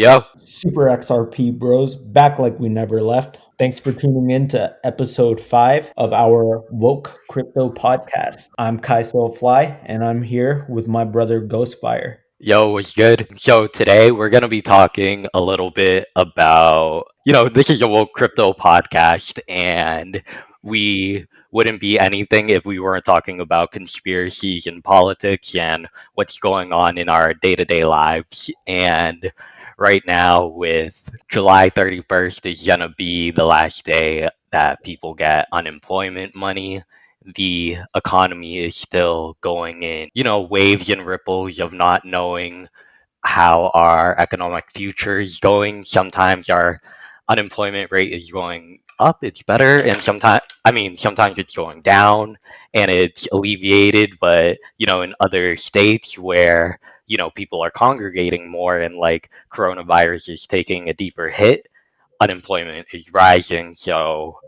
Yo, Super XRP Bros, back like we never left. Thanks for tuning in to episode 5 of our Woke Crypto podcast. I'm 𝙱𝚒𝚡𝚖, and I'm here with my brother Ghostfire. yo, what's good? So today we're gonna be talking a little bit about, this is a woke crypto podcast, and we wouldn't be anything if we weren't talking about conspiracies in politics and what's going on in our day-to-day lives. And right now, with July 31st is gonna be the last day that people get unemployment money. The economy is still going in, waves and ripples of not knowing how our economic future is going. Sometimes our unemployment rate is going up, it's better, and sometimes it's going down and it's alleviated, but in other states where people are congregating more and like coronavirus is taking a deeper hit, unemployment is rising. So,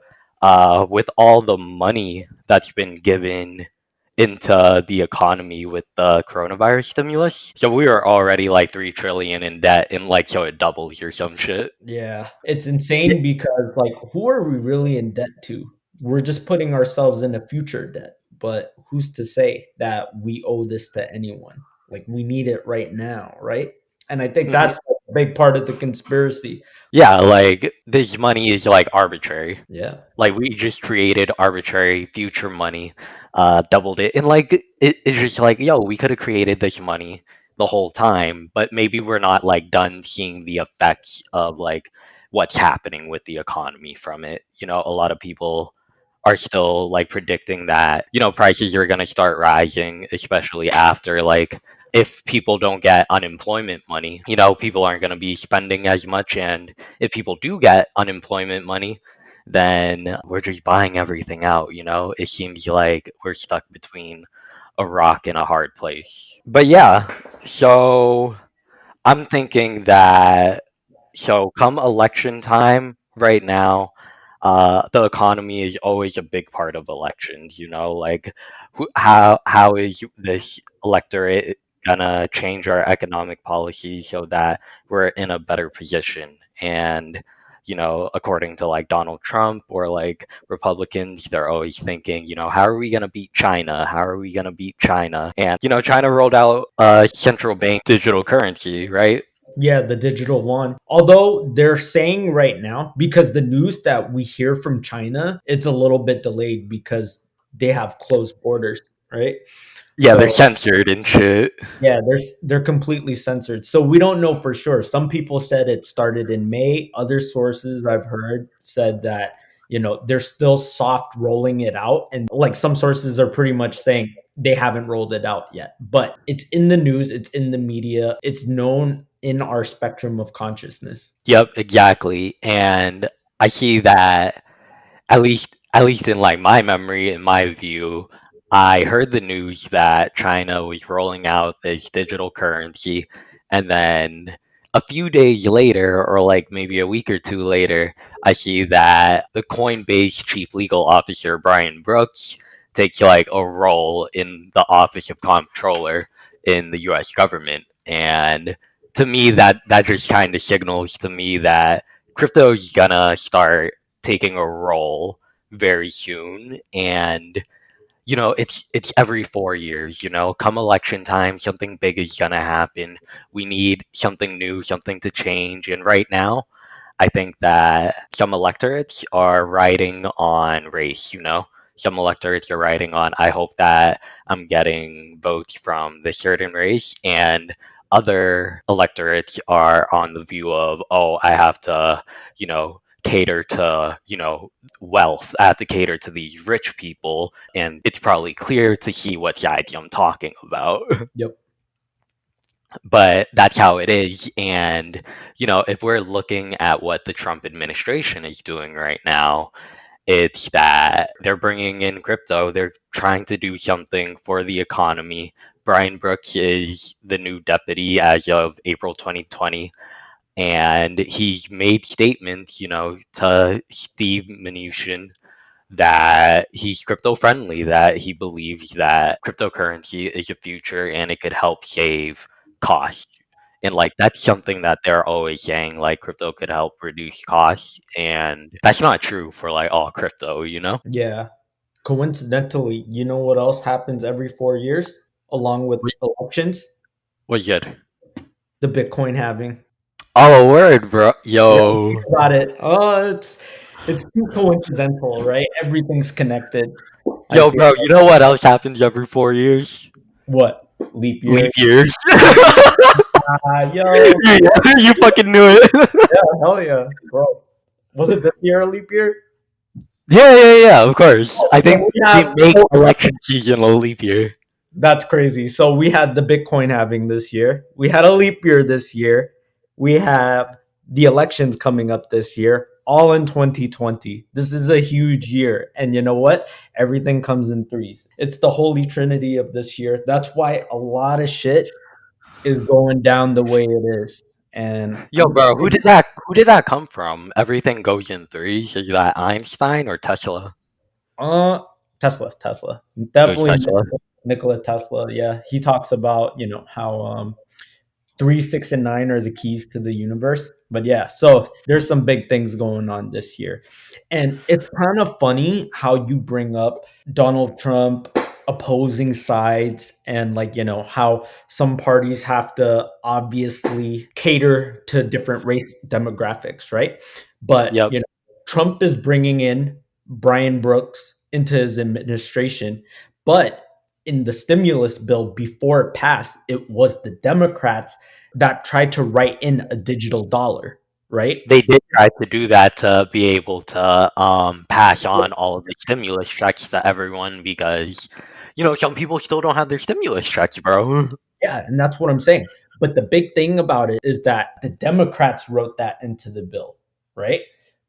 with all the money that's been given into the economy with the coronavirus stimulus, so we were already like 3 trillion in debt, and like so it doubles or some shit. Yeah, it's insane because, like, who are we really in debt to? We're just putting ourselves in a future debt, but who's to say that we owe this to anyone? Like, we need it right now, right? And I think Mhm. that's a big part of the conspiracy. Yeah, like this money is like arbitrary. Yeah. Like we just created arbitrary future money, doubled it, and like it's just like, yo, we could have created this money the whole time, but maybe we're not like done seeing the effects of like what's happening with the economy from it. A lot of people are still like predicting that prices are going to start rising, especially after like if people don't get unemployment money, people aren't going to be spending as much, and if people do get unemployment money, then we're just buying everything out. It seems like we're stuck between a rock and a hard place. But yeah, so I'm thinking that, so come election time right now, the economy is always a big part of elections. Like how is this electorate gonna change our economic policy so that we're in a better position? And according to like Donald Trump or like Republicans, they're always thinking, how are we gonna beat China? How are we gonna beat China? And China rolled out a central bank digital currency, right? Yeah, the digital one. Although they're saying right now, because the news that we hear from China, it's a little bit delayed because they have closed borders, right? Yeah, they're So censored and shit. yeah, they're completely censored. So we don't know for sure. Some people said it started in May. Other sources I've heard said that, they're still soft rolling it out. And like some sources are pretty much saying they haven't rolled it out yet. But it's in the news, it's in the media, it's known in our spectrum of consciousness. Yep, exactly. And I see that, at least in like my memory, in my view, I heard the news that China was rolling out this digital currency, and then a few days later, or like maybe a week or two later, I see that the Coinbase chief legal officer Brian Brooks takes like a role in the office of comptroller in the U.S. government. And to me, that just kind of signals to me that crypto is gonna start taking a role very soon. And it's every 4 years. Come election time, something big is gonna happen. We need something new, something to change. And right now, I think that some electorates are riding on race. Some electorates are riding on, I hope that I'm getting votes from this certain race, and other electorates are on the view of, oh, I have to, cater to, wealth. I have to cater to these rich people, and it's probably clear to see what side I'm talking about. Yep. But that's how it is. And if we're looking at what the Trump administration is doing right now, it's that they're bringing in crypto, they're trying to do something for the economy. Brian Brooks is the new deputy as of April 2020, and he's made statements, to Steve Mnuchin, that he's crypto friendly, that he believes that cryptocurrency is a future and it could help save costs. And like that's something that they're always saying, like crypto could help reduce costs, and that's not true for like all crypto, you know? Yeah. Coincidentally, you know what else happens every 4 years along with What elections? was good? The Bitcoin halving. Oh, word, bro. Yeah, think Yo. about it. Oh, it's too coincidental, right? Everything's connected. I Yo, feel bro, you like know what else happens every 4 years? what? Leap year. Leap years. Yo, You fucking knew it. yeah, hell yeah, bro. Was it this year a leap year? Yeah, yeah, yeah, of course. Oh, I so think we they have make election season a leap year. That's crazy. So we had the Bitcoin halving this year. We had a leap year this year. We have the elections coming up this year, all in 2020. This is a huge year. And you know what? Everything comes in threes. It's the holy trinity of this year. That's why a lot of shit is going down the way it is. And Yo, bro, who did that come from? Everything goes in threes. Is that Einstein or Tesla? uh Tesla. It was Definitely Tesla. Nikola Tesla. Yeah. He talks about, how 3, 6, and 9 are the keys to the universe. But yeah, so there's some big things going on this year. And it's kind of funny how you bring up Donald Trump opposing sides and like, how some parties have to obviously cater to different race demographics, right? But, Yep. Trump is bringing in Brian Brooks into his administration, but in the stimulus bill before it passed, it was the Democrats that tried to write in a digital dollar, right? They did try to do that to be able to pass on all of the stimulus checks to everyone because, some people still don't have their stimulus checks, bro. Yeah, and that's what I'm saying. But the big thing about it is that the Democrats wrote that into the bill, right?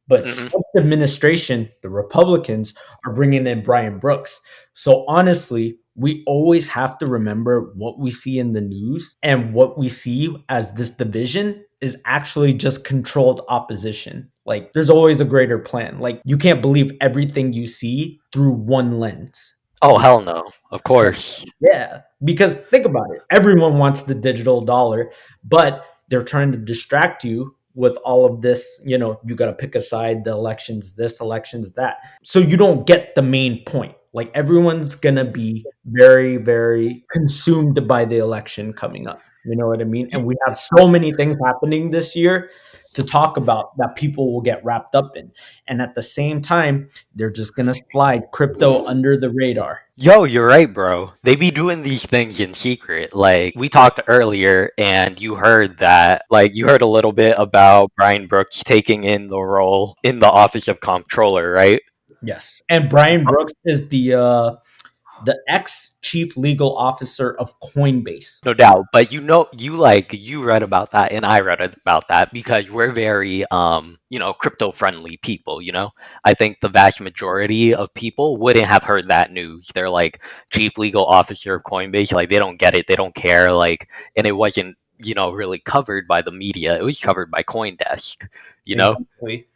But Hmm. Trump's administration, the Republicans, are bringing in Brian Brooks. So honestly, we always have to remember what we see in the news and what we see as this division is actually just controlled opposition. Like there's always a greater plan. Like you can't believe everything you see through one lens. Oh, hell no. Of course. Yeah, because think about it. Everyone wants the digital dollar, but they're trying to distract you with all of this, you got to pick a side, the elections this, elections that. So you don't get the main point. Like everyone's going to be very very consumed by the election coming up. You know what I mean? And we have so many things happening this year to talk about that people will get wrapped up in. And at the same time, they're just going to slide crypto under the radar. Yo, you're right, bro. They be doing these things in secret. Like, we talked earlier, and you heard that, like, you heard a little bit about Brian Brooks taking in the role in the Office of Comptroller, right? Yes. And Brian Brooks is the ex chief legal officer of Coinbase. No doubt. But you read about that, and I read about that because we're very, crypto friendly people, you know? I think the vast majority of people wouldn't have heard that news. They're like, chief legal officer of Coinbase, like, they don't get it, they don't care, like, and it wasn't, really covered by the media. It was covered by CoinDesk, you know? Exactly.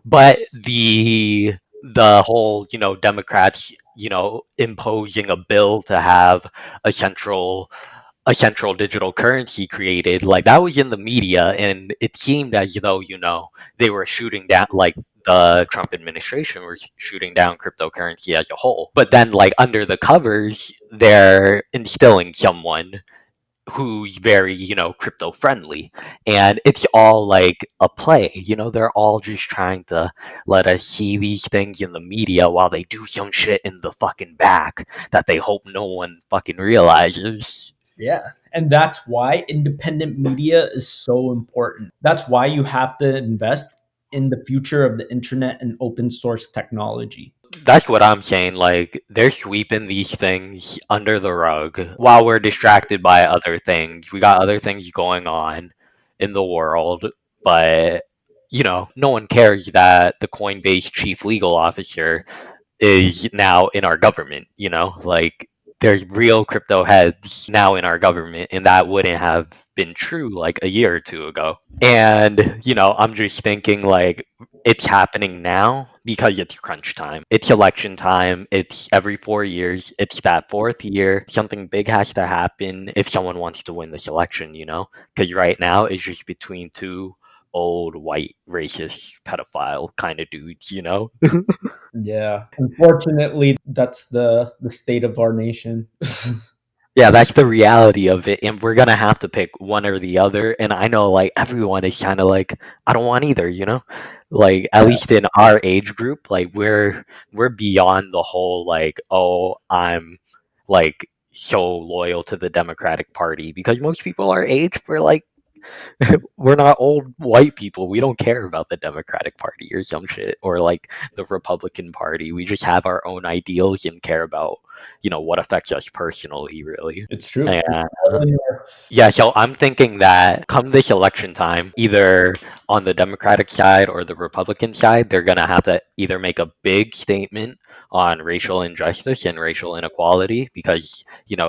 But the whole, Democrats, imposing a bill to have a central a central digital currency created, like that was in the media, and it seemed as though, they were shooting down, like the Trump administration was shooting down cryptocurrency as a whole. But then, like, under the covers, they're instilling someone who's very, crypto friendly. And it's all like a play, they're all just trying to let us see these things in the media while they do some shit in the fucking back that they hope no one fucking realizes. Yeah. And that's why independent media is so important. That's why you have to invest in the future of the internet and open source technology. That's what I'm saying. Like, they're sweeping these things under the rug while we're distracted by other things. We got other things going on in the world, but, no one cares that the Coinbase chief legal officer is now in our government, Like, there's real crypto heads now in our government, and that wouldn't have been true like a year or two ago. And, I'm just thinking, like, it's happening now. because it's crunch time. It's election time. It's every 4 years. It's that fourth year. Something big has to happen if someone wants to win this election, you know? Because right now it's just between two old white racist pedophile kind of dudes, you know? Yeah. Unfortunately, that's the state of our nation. Yeah, that's the reality of it, and we're gonna have to pick one or the other. And I know, like, everyone is kind of like, I don't want either, you know. Like, at Yeah. least in our age group, like we're beyond the whole like, oh, I'm like so loyal to the Democratic Party because most people our age, we're like, we're not old white people. We don't care about the Democratic Party or some shit or like the Republican Party. We just have our own ideals and care about, what affects us personally, really. It's true. It's And all in there. yeah, so I'm thinking that come this election time, either on the Democratic side or the Republican side, they're going to have to either make a big statement on racial injustice and racial inequality because,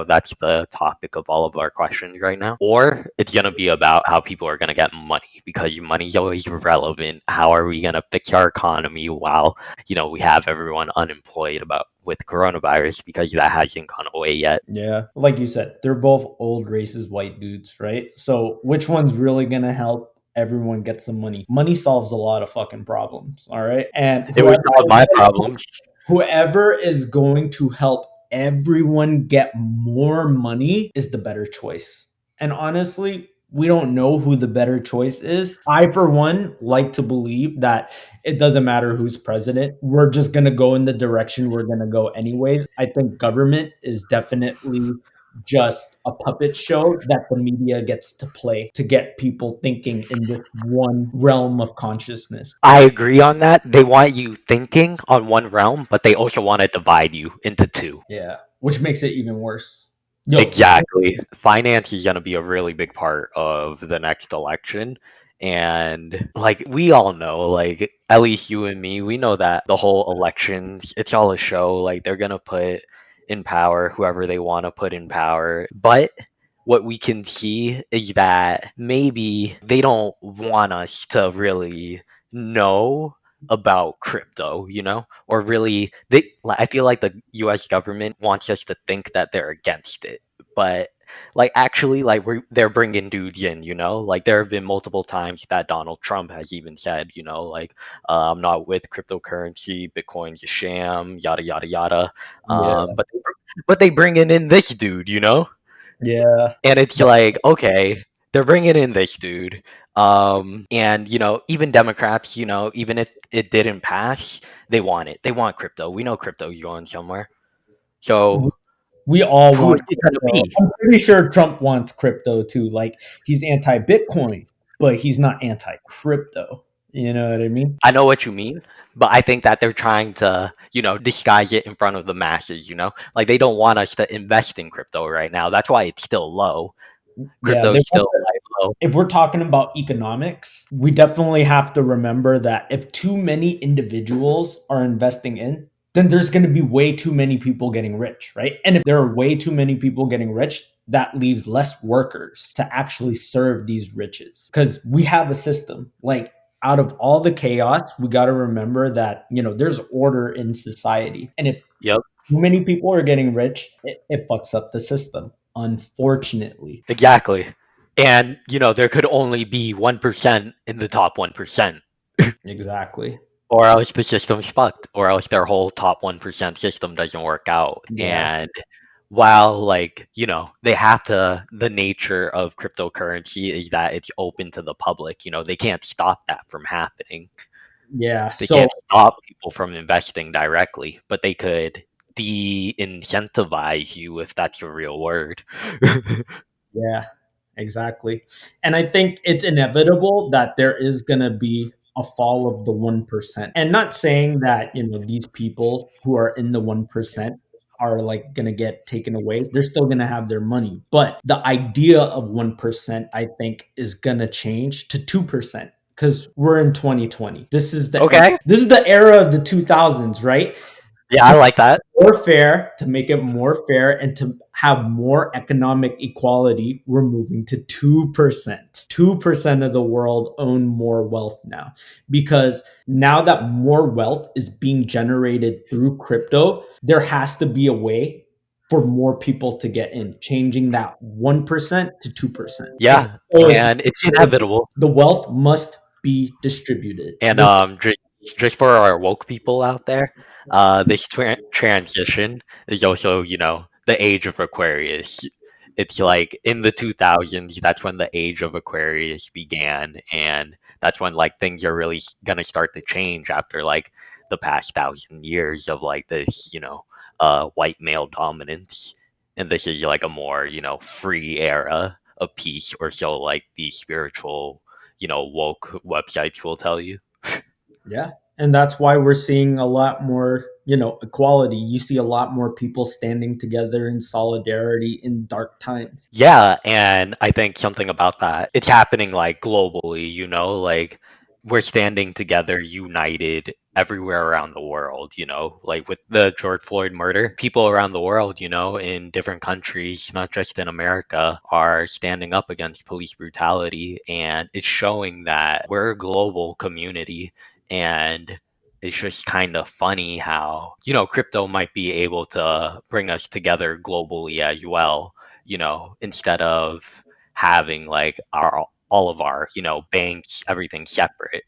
that's the topic of all of our questions right now, or it's going to be about how people are going to get money because money's always relevant. How are we going to fix our economy while, we have everyone unemployed about with coronavirus because that hasn't gone away yet. Yeah. Like you said, they're both old racist white dudes, right? So which one's really gonna help everyone get some money? Money solves a lot of fucking problems. All right. And It would solve my problems. whoever is going to help everyone get more money is the better choice. And honestly, we don't know who the better choice is. I, for one, like to believe that it doesn't matter who's president. We're just going to go in the direction we're going to go, anyways. I think government is definitely just a puppet show that the media gets to play to get people thinking in this one realm of consciousness. I agree on that. They want you thinking on one realm, but they also want to divide you into two. Yeah, which makes it even worse. Yo, Exactly. Finance is going to be a really big part of the next election. And like we all know, like at least you and me, we know that the whole elections, it's all a show. Like they're going to put in power whoever they want to put in power. But what we can see is that maybe they don't want us to really know about crypto, or really I feel like the US government wants us to think that they're against it. But like actually like they're bringing dudes in, like there have been multiple times that Donald Trump has even said, like I'm not with cryptocurrency, Bitcoin's a sham, yada yada yada. yeah, But they bring in this dude, yeah. and it's like, okay, they're bringing in this dude. And even Democrats, even if it didn't pass, they want it. They want crypto. We know crypto's going somewhere. So We all who is want it gonna crypto. be? I'm pretty sure Trump wants crypto too. Like he's anti-Bitcoin, but he's not anti-crypto. You know what I mean? I know what you mean, but I think that they're trying to, disguise it in front of the masses, Like they don't want us to invest in crypto right now. That's why it's still low. Yeah, Crypto's still quite low. if we're talking about economics, we definitely have to remember that if too many individuals are investing in, then there's going to be way too many people getting rich, right? And if there are way too many people getting rich, that leaves less workers to actually serve these riches because we have a system. Like out of all the chaos, we got to remember that, there's order in society. And if Yep. too many people are getting rich, it fucks up the system, unfortunately. Exactly. And, there could only be 1% in the top 1%, Exactly. or else the system's fucked, or else their whole top 1% system doesn't work out. Yeah. And while, like, they have to, the nature of cryptocurrency is that it's open to the public, they can't stop that from happening. Yeah. They So can't stop people from investing directly, but they could de incentivize you if that's a real word. yeah, exactly. And I think it's inevitable that there is going to be a fall of the 1%. And not saying that, these people who are in the 1% are like going to get taken away. They're still going to have their money. But the idea of 1%, I think, is going to change to 2% because we're in 2020. Okay. This is the era of the 2000s, right? Yeah, I like that. more fair, to make it more fair and to have more economic equality, we're moving to 2%. 2% of the world own more wealth now. Because now that more wealth is being generated through crypto, there has to be a way for more people to get in, changing that 1% to 2%. And Yeah, so and it's inevitable. the wealth must be distributed. And just for our woke people out there, this transition is also, the age of Aquarius. It's like in the 2000s, that's when the age of Aquarius began, and that's when like things are really gonna start to change after like the past 1,000 years of like this, white male dominance, and this is like a more, free era of peace, or so like the spiritual, woke websites will tell you. Yeah. And that's why we're seeing a lot more, equality. You see a lot more people standing together in solidarity in dark times. Yeah, and I think something about that, it's happening like globally, like we're standing together, united everywhere around the world, like with the George Floyd murder. People around the world, in different countries, not just in America, are standing up against police brutality. And it's showing that we're a global community. And it's just kind of funny how, crypto might be able to bring us together globally as well, instead of having like our all of our, banks, everything separate,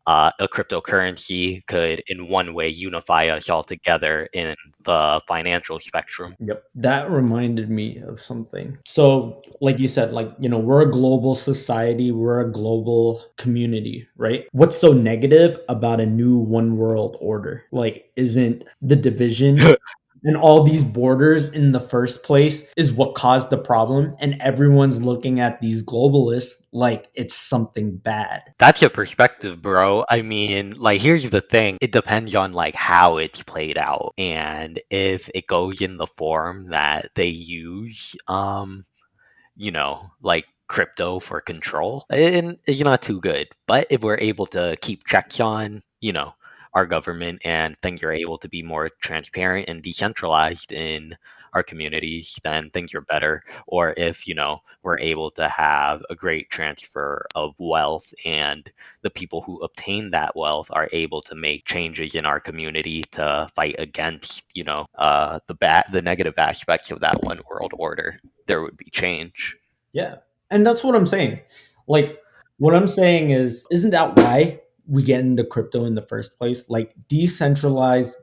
a cryptocurrency could in one way unify us all together in the financial spectrum. Yep. That reminded me of something. So, like you said, like, we're a global society, we're a global community, right? What's so negative about a new one world order? Like, isn't the division and all these borders in the first place is what caused the problem? And everyone's looking at these globalists like it's something bad. That's your perspective, bro. I mean, like, here's the thing. It depends on, like, how it's played out. And if it goes in the form that they use, like crypto for control, and it's not too good. But if we're able to keep checks on, our government, and things are able to be more transparent and decentralized in our communities, then things are better. Or if, we're able to have a great transfer of wealth, and the people who obtain that wealth are able to make changes in our community to fight against, the negative aspects of that one world order, there would be change. Yeah. And that's what I'm saying. Like, what I'm saying is, isn't that why we get into crypto in the first place? Like, decentralized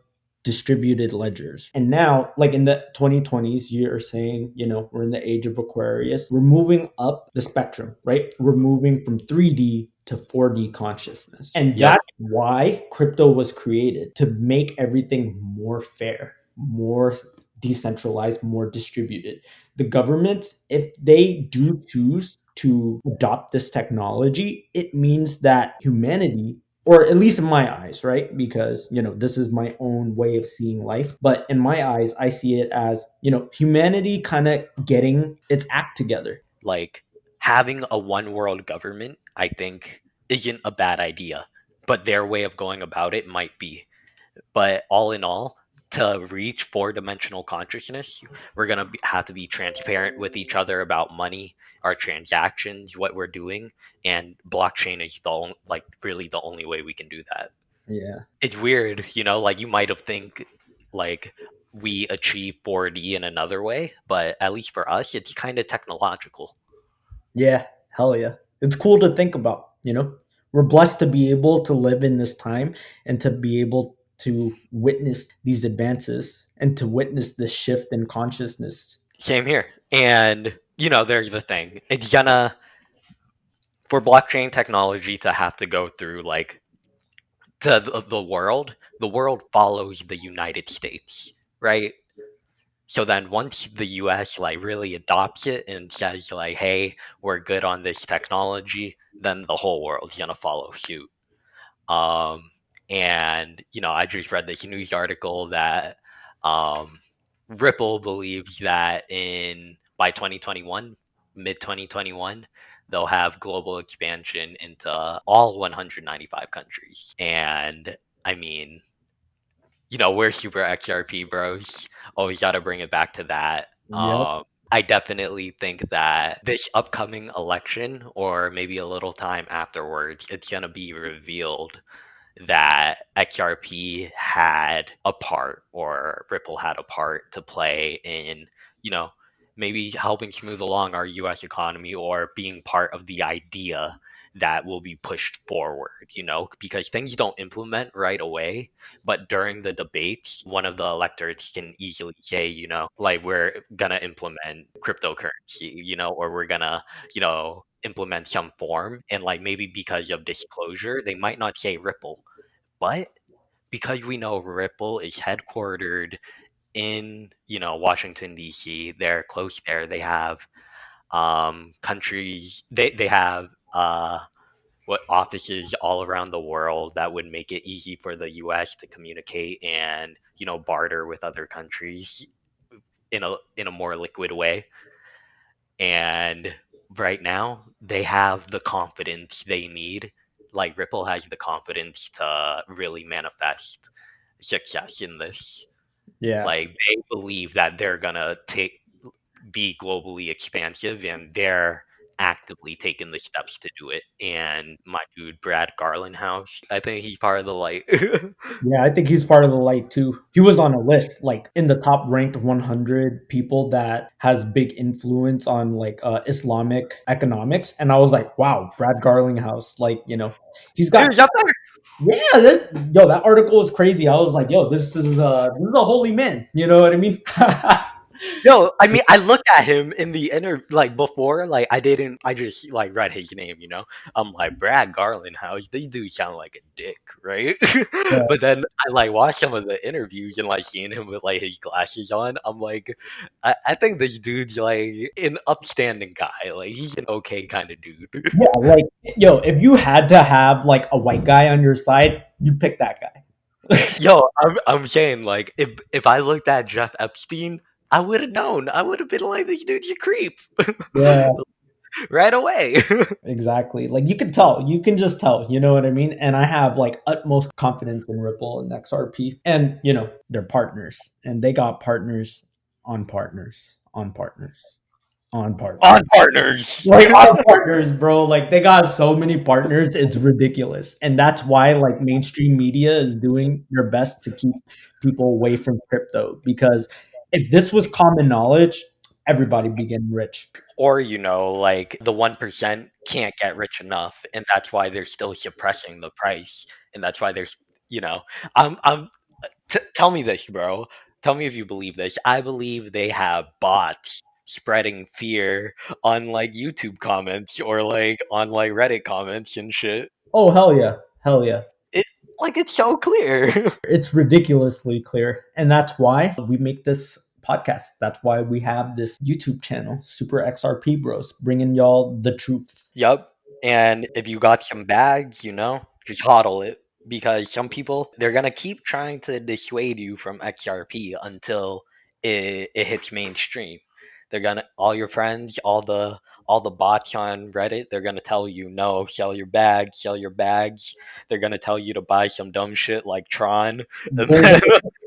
distributed ledgers. And now, like in the 2020s, you're saying, we're in the age of Aquarius. We're moving up the spectrum, right? We're moving from 3D to 4D consciousness. And Yep. that's why crypto was created, to make everything more fair, more decentralized, more distributed. The governments, if they do choose to adopt this technology, it means that humanity, or at least in my eyes, right? Because, this is my own way of seeing life. But in my eyes, I see it as, humanity kind of getting its act together. Like, having a one world government, I think, isn't a bad idea, but their way of going about it might be. But all in all, to reach four-dimensional consciousness, we're gonna have to be transparent with each other about money, our transactions, what we're doing, and blockchain is like really the only way we can do that. Yeah. It's weird, like you might have think like we achieve 4D in another way, but at least for us, it's kind of technological. Yeah. Hell yeah. It's cool to think about, We're blessed to be able to live in this time and to be able to witness these advances and to witness this shift in consciousness. Same here. And, there's the thing. It's gonna, for blockchain technology to have to go through, like, to the world follows the United States, right? So then once the US, like, really adopts it and says, like, hey, we're good on this technology, then the whole world's gonna follow suit. Um, and I just read this news article that um, Ripple believes that in by 2021, mid 2021, they'll have global expansion into all 195 countries. And I mean, we're super XRP bros. Always got to bring it back to that. Yep. I definitely think that this upcoming election, or maybe a little time afterwards, it's gonna be revealed that XRP had a part, or Ripple had a part to play in, you know, maybe helping smooth along our US economy, or being part of the idea that will be pushed forward, because things don't implement right away. But during the debates, one of the electors can easily say, like, we're gonna implement cryptocurrency, or we're gonna, implement some form. And like, maybe because of disclosure, they might not say Ripple, but because we know Ripple is headquartered in, Washington D.C., they're close there. They have countries. They have what offices all around the world that would make it easy for the U.S. to communicate and barter with other countries in a more liquid way. And right now, they have the confidence they need. Like, Ripple has the confidence to really manifest success in this. Yeah. Like, they believe that they're gonna be globally expansive, and they're actively taking the steps to do it. And my dude Brad Garlinghouse, I think he's part of the light. Yeah, I think he's part of the light too. He was on a list like in the top ranked 100 people that has big influence on like Islamic economics, and I was like, wow, Brad Garlinghouse, like he's got Dude, shut the yeah, that article is crazy. I was like, yo, this is a holy man. You know what I mean? Yo, I mean, I looked at him in the like before, like I just like read his name. I'm like, Brad Garlinghouse, these dudes sound like a dick, right? Yeah, But then I like watched some of the interviews and like seeing him with like his glasses on. I'm like, I think this dude's like an upstanding guy. Like, he's an okay kind of dude. yeah, like yo, if you had to have like a white guy on your side, you pick that guy. Yo, I'm saying, like, if I looked at Jeff Epstein, I would have known. I would have been like, this dude's a creep Yeah, right away. exactly. Like you can tell, you can just tell, you know what I mean? And I have like utmost confidence in Ripple and XRP. And they're partners and they got partners on partners on partners on On partners. partners. Like on partners, bro. Like they got so many partners, it's ridiculous. And that's why like mainstream media is doing their best to keep people away from crypto because if this was common knowledge, everybody be getting rich. Or, like, the 1% can't get rich enough, and that's why they're still suppressing the price. And that's why there's, you know, I'm tell me this, bro. Tell me if you believe this. I believe they have bots spreading fear on like YouTube comments, or like on like Reddit comments and shit. Oh hell yeah. Hell yeah. It like, it's so clear. It's ridiculously clear. And that's why we make this podcast. That's why we have this YouTube channel, Super XRP Bros, bringing y'all the truth. Yup. And if you got some bags, just hodl it. Because some people, they're gonna keep trying to dissuade you from XRP until it hits mainstream. They're gonna all your friends, all the bots on Reddit, they're gonna tell you, no, sell your bags, sell your bags. They're gonna tell you to buy some dumb shit like Tron. And Bull- then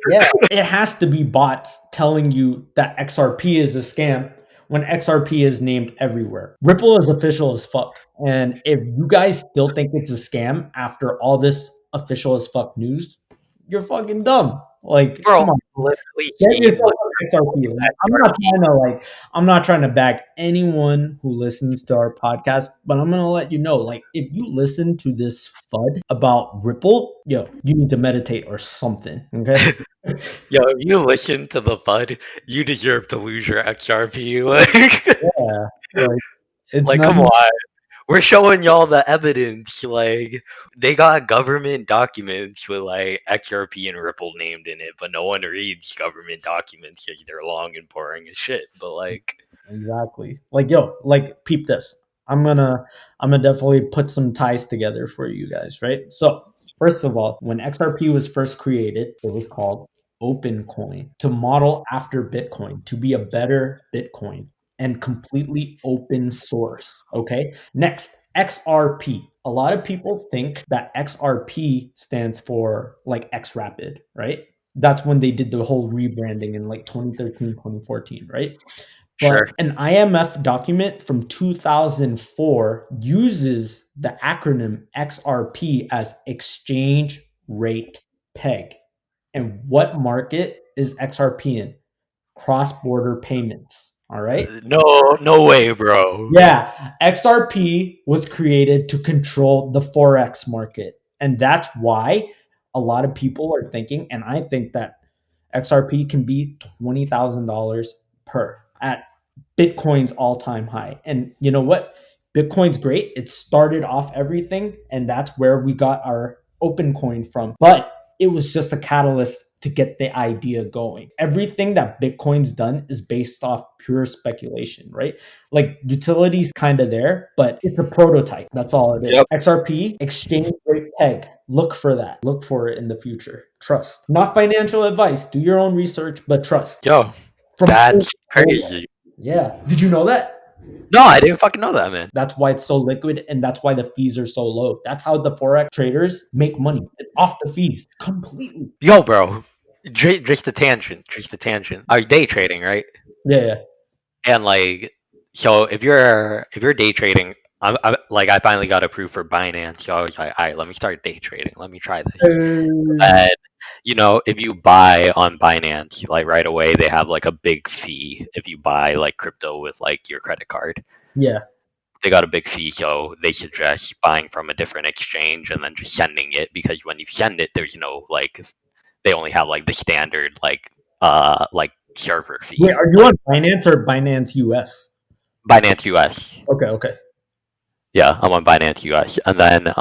Yeah, it has to be bots telling you that XRP is a scam when XRP is named everywhere. Ripple is official as fuck. And if you guys still think it's a scam after all this official as fuck news, you're fucking dumb. Like, bro, come on. literally Get seen yourself like some XRP. Like, XRP. I'm not trying to bag anyone who listens to our podcast, but I'm gonna let you know, like, if you listen to this FUD about Ripple, yo, you need to meditate or something. Okay. Yo, if you listen to the FUD, you deserve to lose your XRP. Like, Yeah. Like it's like, not come on. We're showing y'all the evidence. Like, they got government documents with like XRP and Ripple named in it, but no one reads government documents because they're long and boring as shit. But like, exactly. Like, yo, like peep this. I'm gonna I'm gonna definitely put some ties together for you guys, right? So first of all, when XRP was first created, it was called Open Coin to model after Bitcoin, to be a better Bitcoin and completely open source. Okay. Next, XRP. A lot of people think that XRP stands for like X Rapid, right? That's when they did the whole rebranding in like 2013, 2014, right? Sure. But an IMF document from 2004 uses the acronym XRP as exchange rate peg. And what market is XRP in? Cross-border payments. All right. No way, bro. Yeah, XRP was created to control the forex market. And that's why a lot of people are thinking, and I think that XRP can be $20,000 per at Bitcoin's all-time high. And you know what? Bitcoin's great. It started off everything, and that's where we got our open coin from. But it was just a catalyst to get the idea going. Everything that Bitcoin's done is based off pure speculation, right? Like utility's kind of there, but it's a prototype. That's all it is. Yep. XRP, exchange rate peg. Look for that. Look for it in the future. Trust. Not financial advice. Do your own research, but trust. Yo, From that's crazy. yeah. Did you know that? No, I didn't fucking know that, man. That's why it's so liquid and that's why the fees are so low. That's how the forex traders make money. It's off the fees completely. Yo, bro. Just a tangent. Just a tangent. Are you day trading, right? Yeah. And like, so if you're day trading, I finally got approved for Binance, so I was like, all right, let me start day trading. Let me try this. Uh, And if you buy on Binance, like right away, they have like a big fee if you buy like crypto with like your credit card. yeah. They got a big fee, so they suggest buying from a different exchange and then just sending it because when you send it, there's no like they only have like the standard like server Wait, fee, are you like on Binance or Binance US? Binance US. Okay, okay. Yeah, I'm on Binance US, and then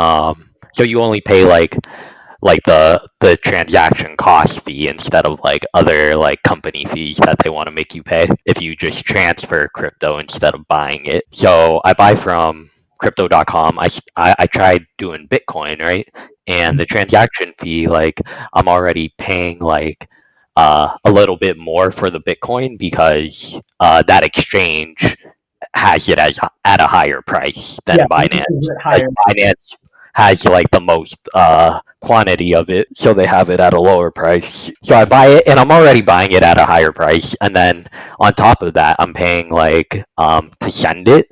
so you only pay like the transaction cost fee instead of like other like company fees that they want to make you pay if you just transfer crypto instead of buying it. So I buy from crypto.com. I tried doing Bitcoin, right? And the transaction fee, like I'm already paying like a little bit more for the Bitcoin because that exchange has it as at a higher price Yeah, than this is a Binance bit because higher. Binance has like the most quantity of it, so they have it at a lower price. So I buy it, and I'm already buying it at a higher price, and then on top of that, I'm paying like to send it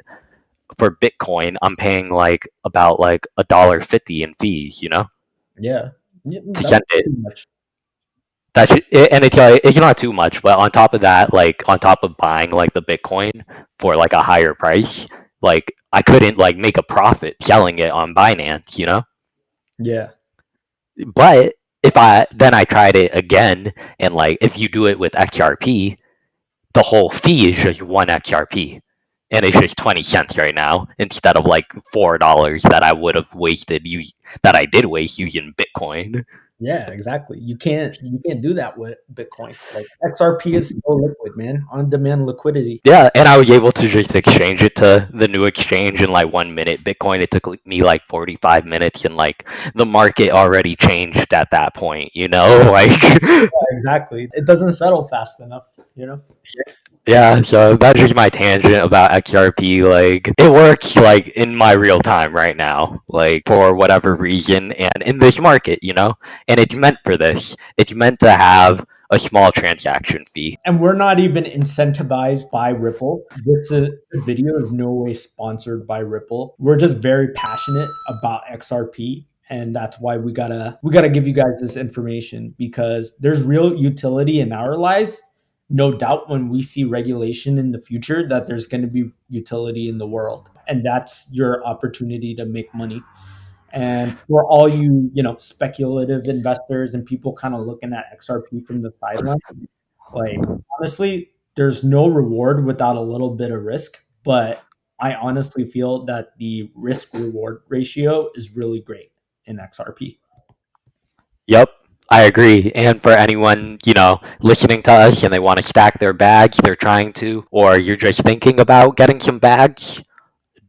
for Bitcoin. I'm paying like about like $1.50 in fees, Yeah. Yeah, to that's send it. too much. And it's not too much, but on top of that, like on top of buying like the Bitcoin for like a higher price, like I couldn't like make a profit selling it on Binance. Yeah. But if I tried it again, and like if you do it with XRP, the whole fee is just one XRP, and it's just 20 cents right now instead of like $4 that I did waste using Bitcoin. Yeah, exactly. You can't do that with Bitcoin. Like XRP is so liquid, man. On demand liquidity. Yeah, and I was able to just exchange it to the new exchange in like 1 minute. Bitcoin, it took me like 45 minutes, and like the market already changed at that point, like. Yeah, exactly. It doesn't settle fast enough. Yeah, so that's just my tangent about XRP. Like, it works like in my real time right now, like for whatever reason, and in this market. And it's meant for this. It's meant to have a small transaction fee. And we're not even incentivized by Ripple. This video is no way sponsored by Ripple. We're just very passionate about XRP, and that's why we gotta give you guys this information because there's real utility in our lives. No doubt when we see regulation in the future that there's going to be utility in the world, and that's your opportunity to make money. And for all speculative investors and people kind of looking at XRP from the sideline, like honestly, there's no reward without a little bit of risk, but I honestly feel that the risk reward ratio is really great in XRP. Yep, I agree. And for anyone listening to us and they want to stack their bags, they're trying to, or you're just thinking about getting some bags,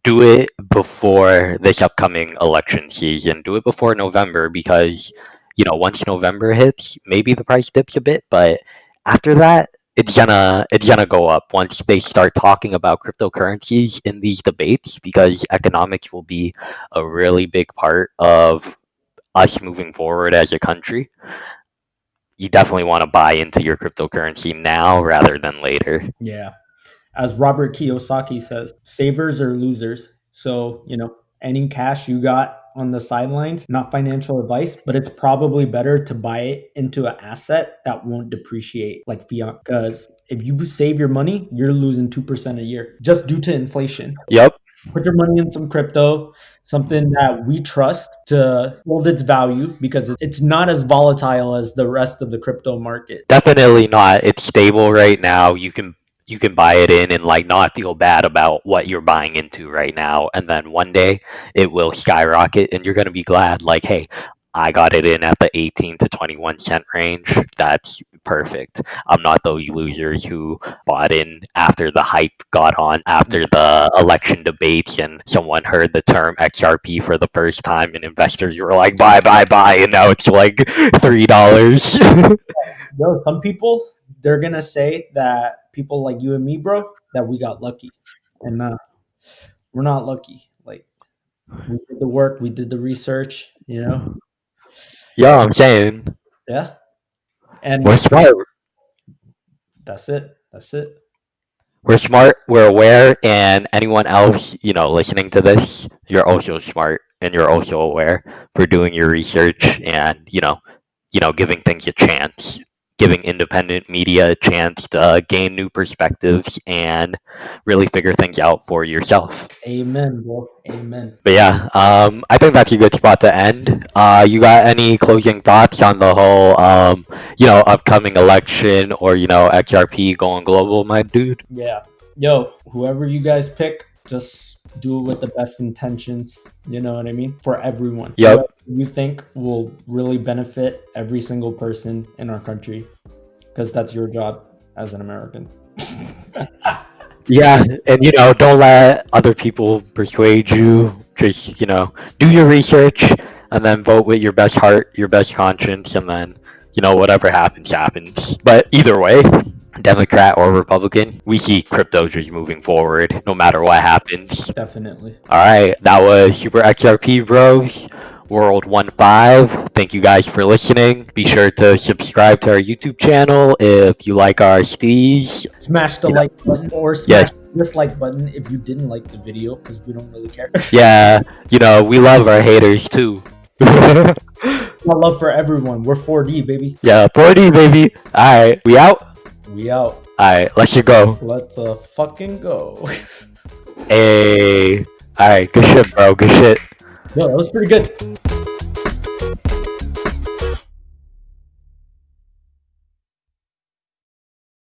do it before this upcoming election season. Do it before November because once November hits, maybe the price dips a bit, but after that, it's gonna go up once they start talking about cryptocurrencies in these debates because economics will be a really big part of us moving forward as a country. you definitely want to buy into your cryptocurrency now rather than later. Yeah. As Robert Kiyosaki says, savers are losers. So, any cash you got on the sidelines, not financial advice, but it's probably better to buy it into an asset that won't depreciate like fiat. Because if you save your money, you're losing 2% a year just due to inflation. Yep. Put your money in some crypto, something that we trust to hold its value because it's not as volatile as the rest of the crypto market. Definitely not. It's stable right now. You can buy it in and like not feel bad about what you're buying into right now, and then one day it will skyrocket and you're going to be glad like, hey, I got it in at the 18 to 21 cent range. That's perfect. I'm not those losers who bought in after the hype got on, after the election debates, and someone heard the term XRP for the first time, and investors were like, buy, buy, buy, and now it's like $3. Some people, they're gonna say that people like you and me, bro, that we got lucky, and we're not lucky. Like, we did the work, we did the research. Yeah, I'm saying Yeah, we're and smart. that's it. That's it. We're smart. We're aware, and anyone else, listening to this, you're also smart and you're also aware for doing your research and giving things a chance, giving independent media a chance to gain new perspectives and really figure things out for yourself. Amen, bro. Amen. But yeah, I think that's a good spot to end. You got any closing thoughts on the whole, upcoming election or XRP going global, my dude? Yeah. Yo, whoever you guys pick, just do it with the best intentions. You know what I mean? For everyone. Yep. Whoever you think will really benefit every single person in our country. Because that's your job as an American. Yeah, and don't let other people persuade you. Just do your research and then vote with your best heart, your best conscience, and then whatever happens, happens. But either way, Democrat or Republican, we see crypto just moving forward no matter what happens. Definitely. All right, that was Super XRP Bros. World 1-5. Thank you guys for listening. Be sure to subscribe to our YouTube channel if you like our steez. Smash the like button or smash the dislike button if you didn't like the video because we don't really care. Yeah, we love our haters too. My love for everyone. We're 4D, baby. Yeah, 4D, baby. Alright, we out? We out. Alright, let's you go. Let's fucking go. Hey. Alright, good shit, bro. Good shit. Yo, that was pretty good.